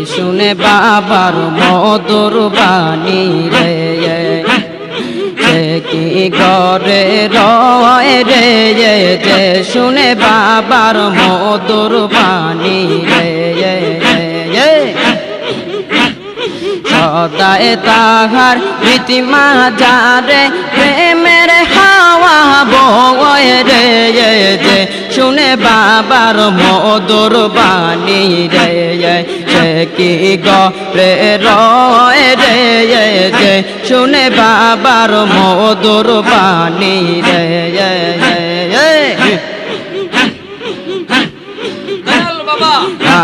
শুনে বাবার মধুর বাণী রে সে কি ঘরে রয় রে যে শুনে বাবার মধুর বাণী রে সদায় তাহার রীতিমা যারে প্রেমের হাওয়া বয় রে যে শুনে বাবার মধুর বাণী রে সে কি ঘরে রয় রে যে শুনে বাবার মধুর বাণী রে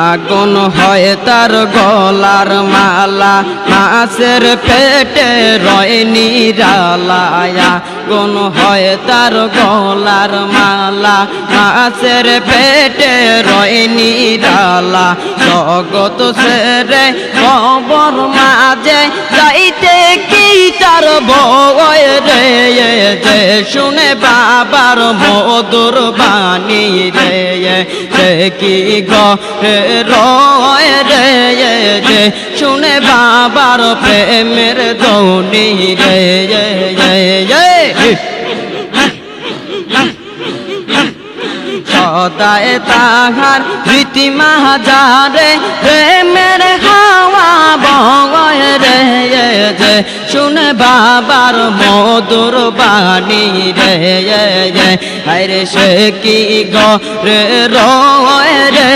আগুন হয় তার গলার মালা মাছের পেটে রয় নিরালায়া আগুন হয় তার গলার মালা মাছের পেটে রয় নিরালা জগৎ সেরে কবর মাঝে যাইতে কি তার বয় রে যে শুনে বাবার মধুর বাণী রে সে কি ঘরে রয় রে যে শুনে বাবার প্রেমের ধ্বনি রে সদায় তাহার রীতিমা যারে প্রেমের হাওয়া বয় রে যে শুনে বাবার মধুর বাণী রে আরে সে কি ঘরে রয় রে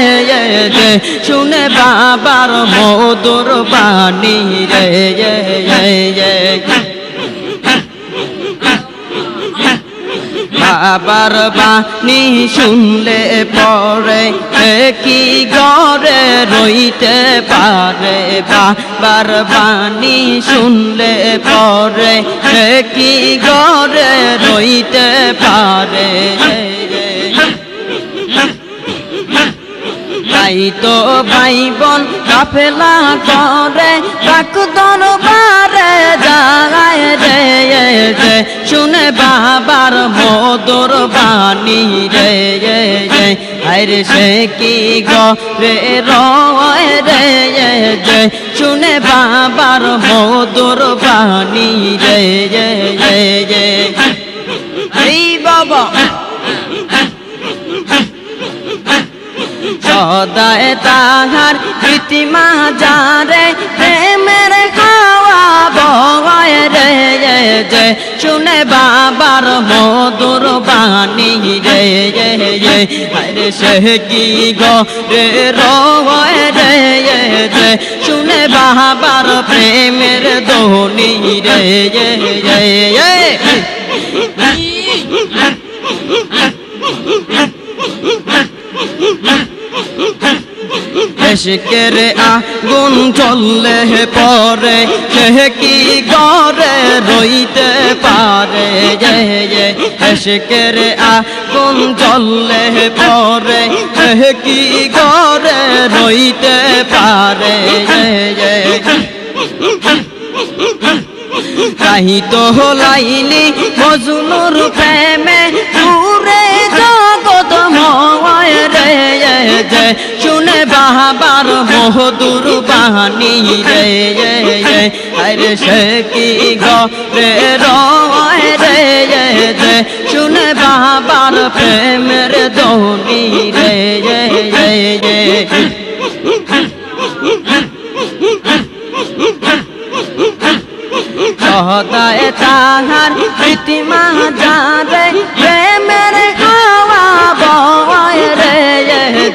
যে শুনে বাবার মধুর বাণী রে বাবার বাণী শুনলে পরে কি ঘরে রইতে পারে বাবার বাণী শুনলে পরে কি ঘরে রইতে পারে তাই তো ভাই বোন কাফেলা করে ডাক দরবারে যায় রে যে শুনে বাবার মধুর বাণী রে আরে সে কি ঘরে রয় রে যে শুনে বাবার মধুর বাণী রে এই বাবা সদায় তাহার রীতিমা যারে প্রেমের হাওয়া বয় রে যে শুনে বাবার মধুর বাণী রে আরে সে কি ঘরে রয় রে যে শুনে বাবার প্রেমের ধ্বনি রে এশকের আগুন জ্বললে পরে সে কি ঘরে রইতে পারে এশকের আগুন জ্বললে পরে সে কি ঘরে রইতে পারে তাই তো লাইলি মজনুর প্রেমে পুরে জগৎ ময় রে যে শুনে বাবার মধুর বাণী রে আরে সে কি ঘরে রয় রে যে শুনে বাবার প্রেমের ধ্বনি রে সদায় তাহার রীতিমা যারে প্রেমের হাওয়া বয় রে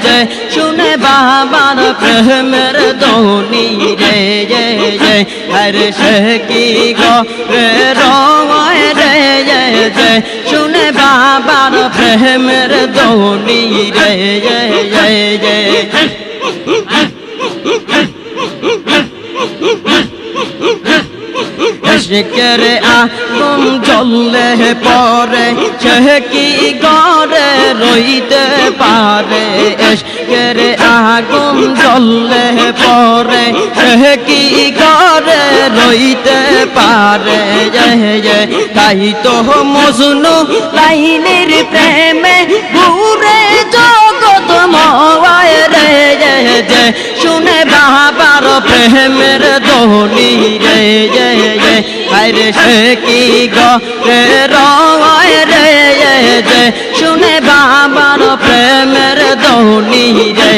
যে শুনে বাবার প্রেমের ধ্বনি রে আরে সে কি ঘরে রয় রে যে শুনে বাবার প্রেমের ধ্বনি রে এশকের আগুন জ্বললে পরে সে কি ঘরে রইতে পারে এশকের আগুন জ্বললে পরে সে কি ঘরে রইতে পারে তাই তো মজনু লাইলির প্রেমে ঘুরে জগৎ ময় রে যে শুনে প্রেমের ধ্বনি রে আরে সে কি গে রয় রে যে শুনে বাবার প্রেমের ধ্বনি রে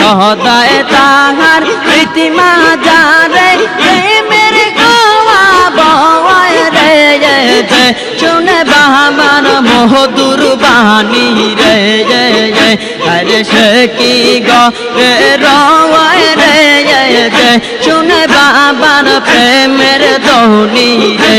সদায় তাহার প্রীতিমা যারে প্রেমের গোয়া বয় রে যে শুনে বাবার মধুর বাণী রে আরে সে কি গে রয় রে যে শুনে বাবার প্রেমের ধ্বনি রে